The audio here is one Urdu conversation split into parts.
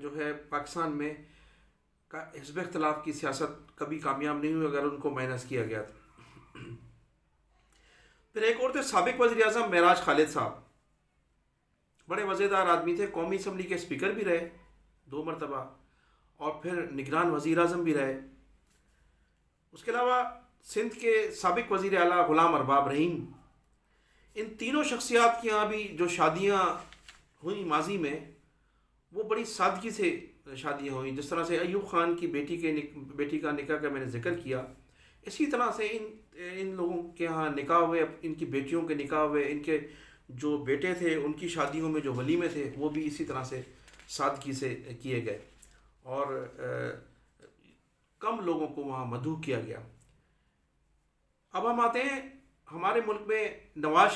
جو ہے پاکستان میں حزب اختلاف کی سیاست کبھی کامیاب نہیں ہوئی اگر ان کو مائنس کیا گیا تھا۔ پھر ایک اور تھے سابق وزیر اعظم معراج خالد صاحب، بڑے وزیدار آدمی تھے، قومی اسمبلی کے اسپیکر بھی رہے 2 مرتبہ، اور پھر نگران وزیر اعظم بھی رہے۔ اس کے علاوہ سندھ کے سابق وزیر اعلیٰ غلام ارباب رحیم، ان تینوں شخصیات کی یہاں بھی جو شادیاں ہوئیں ماضی میں وہ بڑی سادگی سے شادیاں ہوئیں۔ جس طرح سے ایوب خان کی بیٹی کا نکاح کا میں نے ذکر کیا، اسی طرح سے ان لوگوں کے ہاں نکاح ہوئے، ان کی بیٹیوں کے نکاح ہوئے، ان کے جو بیٹے تھے ان کی شادیوں میں جو ولیمے تھے وہ بھی اسی طرح سے سادگی سے کیے گئے، اور کم لوگوں کو وہاں مدعو کیا گیا۔ اب ہم آتے ہیں ہمارے ملک میں نواز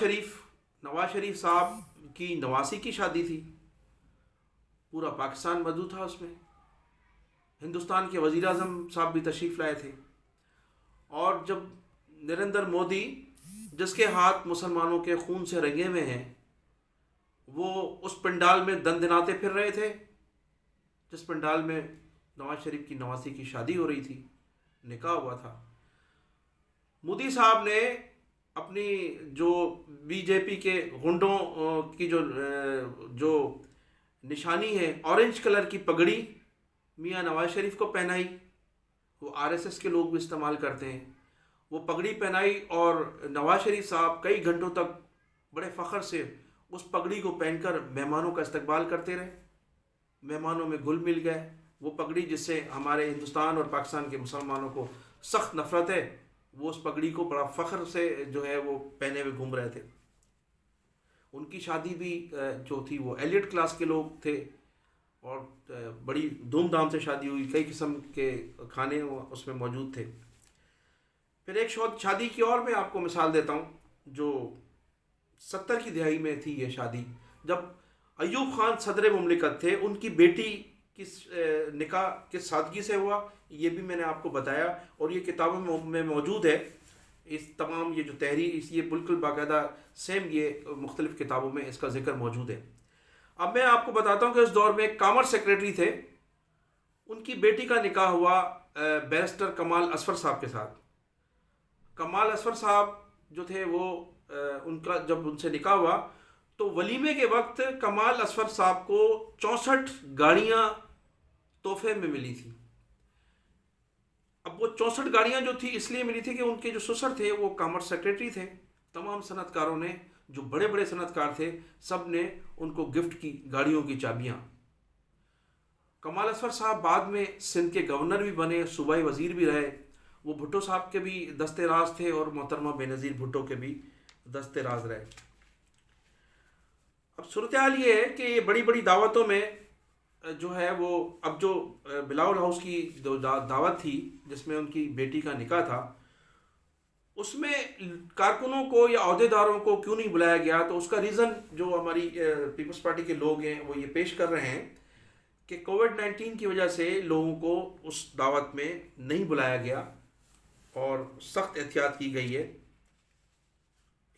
شریف صاحب کی 89 کی شادی تھی، پورا پاکستان مدعو تھا اس میں، ہندوستان کے وزیر اعظم صاحب بھی تشریف لائے تھے، اور جب نریندر مودی جس کے ہاتھ مسلمانوں کے خون سے رنگے ہوئے ہیں وہ اس پنڈال میں دندناتے پھر رہے تھے جس پنڈال میں نواز شریف کی 89 کی شادی ہو رہی تھی، نکاح ہوا تھا، مودی صاحب نے اپنی جو بی جے پی کے غنڈوں کی جو نشانی ہے اورنج کلر کی پگڑی میاں نواز شریف کو پہنائی، وہ RSS کے لوگ بھی استعمال کرتے ہیں، وہ پگڑی پہنائی، اور نواز شریف صاحب کئی گھنٹوں تک بڑے فخر سے اس پگڑی کو پہن کر مہمانوں کا استقبال کرتے رہے، مہمانوں میں گھل مل گئے۔ وہ پگڑی جس سے ہمارے ہندوستان اور پاکستان کے مسلمانوں کو سخت نفرت ہے، وہ اس پگڑی کو بڑا فخر سے جو ہے وہ پہنے ہوئے گھوم رہے تھے۔ ان کی شادی بھی جو تھی وہ ایلیٹ کلاس کے لوگ تھے، اور بڑی دھوم دھام سے شادی ہوئی، کئی قسم کے کھانے اس میں موجود تھے۔ پھر ایک شادی کی اور میں آپ کو مثال دیتا ہوں، جو 70 کی دہائی میں تھی یہ شادی، جب ایوب خان صدر مملکت تھے، ان کی بیٹی کی نکاح کس سادگی سے ہوا یہ بھی میں نے آپ کو بتایا، اور یہ کتابوں میں موجود ہے، اس تمام یہ جو تحریر یہ بالکل باقاعدہ سیم یہ مختلف کتابوں میں اس کا ذکر موجود ہے۔ اب میں آپ کو بتاتا ہوں کہ اس دور میں ایک کامرس سیکریٹری تھے، ان کی بیٹی کا نکاح ہوا بیرسٹر کمال اصفر صاحب کے ساتھ۔ کمال اصفر صاحب جو تھے وہ ان کا جب ان سے نکاح ہوا تو ولیمے کے وقت کمال اصفر صاحب کو 64 گاڑیاں تحفے میں ملی تھی۔ اب وہ 64 گاڑیاں جو تھی اس لیے ملی تھی کہ ان کے جو سسر تھے وہ کامرس سیکریٹری تھے، تمام صنعت کاروں نے، جو بڑے بڑے صنعت کار تھے، سب نے ان کو گفٹ کی گاڑیوں کی چابیاں۔ کمال اصفر صاحب بعد میں سندھ کے گورنر بھی بنے، صوبائی وزیر بھی رہے، وہ بھٹو صاحب کے بھی دست راز تھے اور محترمہ بے نظیر بھٹو کے بھی دست راز رہے۔ اب صورتحال یہ ہے کہ یہ بڑی بڑی دعوتوں میں جو ہے وہ اب جو بلاول ہاؤس کی جو دعوت تھی جس میں ان کی بیٹی کا نکاح تھا، اس میں کارکنوں کو یا عہدیداروں کو کیوں نہیں بلایا گیا، تو اس کا ریزن جو ہماری پیپلز پارٹی کے لوگ ہیں وہ یہ پیش کر رہے ہیں کہ کووڈ-19 کی وجہ سے لوگوں کو اس دعوت میں نہیں بلایا گیا اور سخت احتیاط کی گئی ہے،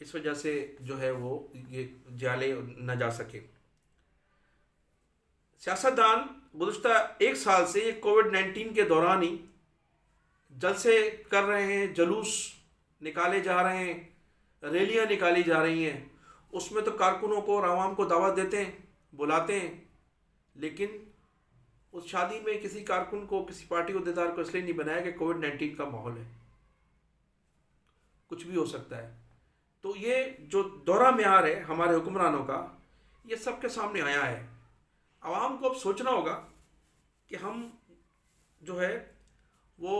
اس وجہ سے جو ہے وہ یہ جالے نہ جا سکے۔ سیاستدان گزشتہ 1 سال سے یہ کووڈ-19 کے دوران ہی جلسے کر رہے ہیں، جلوس نکالے جا رہے ہیں، ریلیاں نکالی جا رہی ہیں، اس میں تو کارکنوں کو اور عوام کو دعوت دیتے ہیں، بلاتے ہیں، لیکن اس شادی میں کسی کارکن کو، کسی پارٹی عہدیدار کو اس لیے نہیں بنایا کہ کووڈ-19 کا ماحول ہے، کچھ بھی ہو سکتا ہے۔ تو یہ جو دورہ معیار ہے ہمارے حکمرانوں کا، یہ سب کے سامنے آیا ہے۔ عوام کو اب سوچنا ہوگا کہ ہم جو ہے وہ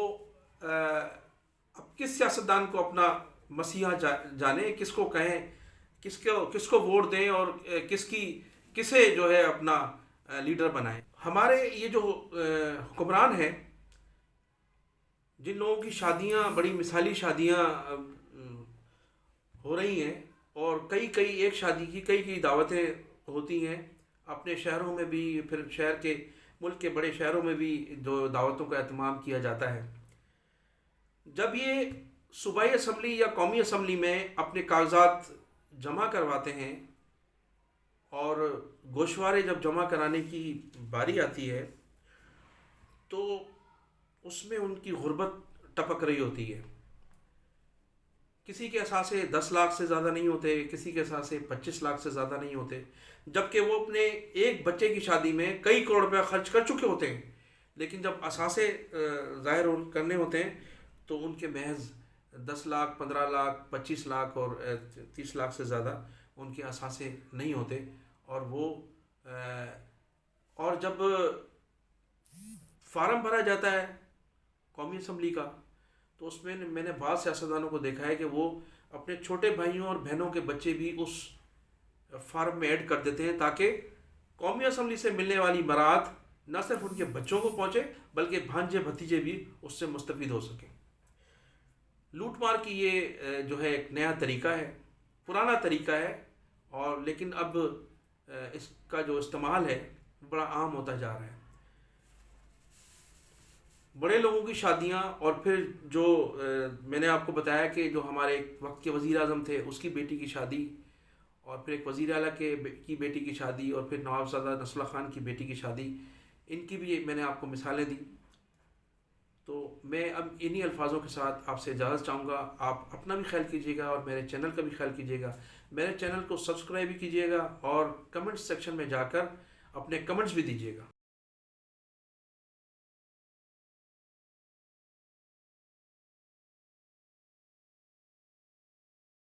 اب کس سیاستدان کو اپنا مسیحا جانیں، کس کو کہیں، کس کو ووٹ دیں، اور کسے جو ہے اپنا لیڈر بنائیں۔ ہمارے یہ جو حکمران ہیں، جن لوگوں کی شادیاں بڑی مثالی شادیاں ہو رہی ہیں، اور ایک شادی کی کئی دعوتیں ہوتی ہیں اپنے شہروں میں بھی، پھر شہر کے ملک کے بڑے شہروں میں بھی جو دعوتوں کا اہتمام کیا جاتا ہے، جب یہ صوبائی اسمبلی یا قومی اسمبلی میں اپنے کاغذات جمع کرواتے ہیں اور گوشوارے جب جمع کرانے کی باری آتی ہے تو اس میں ان کی غربت ٹپک رہی ہوتی ہے. کسی کے اثاثے 10 لاکھ سے زیادہ نہیں ہوتے، کسی کے اثاثے 25 لاکھ سے زیادہ نہیں ہوتے، جبکہ وہ اپنے ایک بچے کی شادی میں کئی کروڑ روپیہ خرچ کر چکے ہوتے ہیں. لیکن جب اثاثے ظاہر کرنے ہوتے ہیں تو ان کے محض 10 لاکھ، 15 لاکھ، 25 لاکھ اور 30 لاکھ سے زیادہ ان کے اثاثے نہیں ہوتے. اور وہ اور جب فارم بھرا جاتا ہے قومی اسمبلی کا تو اس میں نے بعض سیاستدانوں کو دیکھا ہے کہ وہ اپنے چھوٹے بھائیوں اور بہنوں کے بچے بھی اس فارم میں ایڈ کر دیتے ہیں تاکہ قومی اسمبلی سے ملنے والی برات نہ صرف ان کے بچوں کو پہنچے بلکہ بھانجے بھتیجے بھی اس سے مستفید ہو سکیں. لوٹ مار کی یہ جو ہے ایک نیا طریقہ ہے، پرانا طریقہ ہے، اور لیکن اب اس کا جو استعمال ہے بڑا عام ہوتا جا رہا ہے. بڑے لوگوں کی شادیاں، اور پھر جو میں نے آپ کو بتایا کہ جو ہمارے ایک وقت کے وزیر اعظم تھے اس کی بیٹی کی شادی، اور پھر ایک وزیر اعلیٰ کی بیٹی کی شادی، اور پھر نوابزادہ نصر اللہ خان کی بیٹی کی شادی، ان کی بھی میں نے آپ کو مثالیں دی. تو میں اب انہی الفاظوں کے ساتھ آپ سے اجازت چاہوں گا. آپ اپنا بھی خیال کیجیے گا اور میرے چینل کا بھی خیال کیجیے گا. میرے چینل کو سبسکرائب بھی کیجیے گا اور کمنٹ سیکشن میں جا کر اپنے کمنٹس بھی دیجیے گا.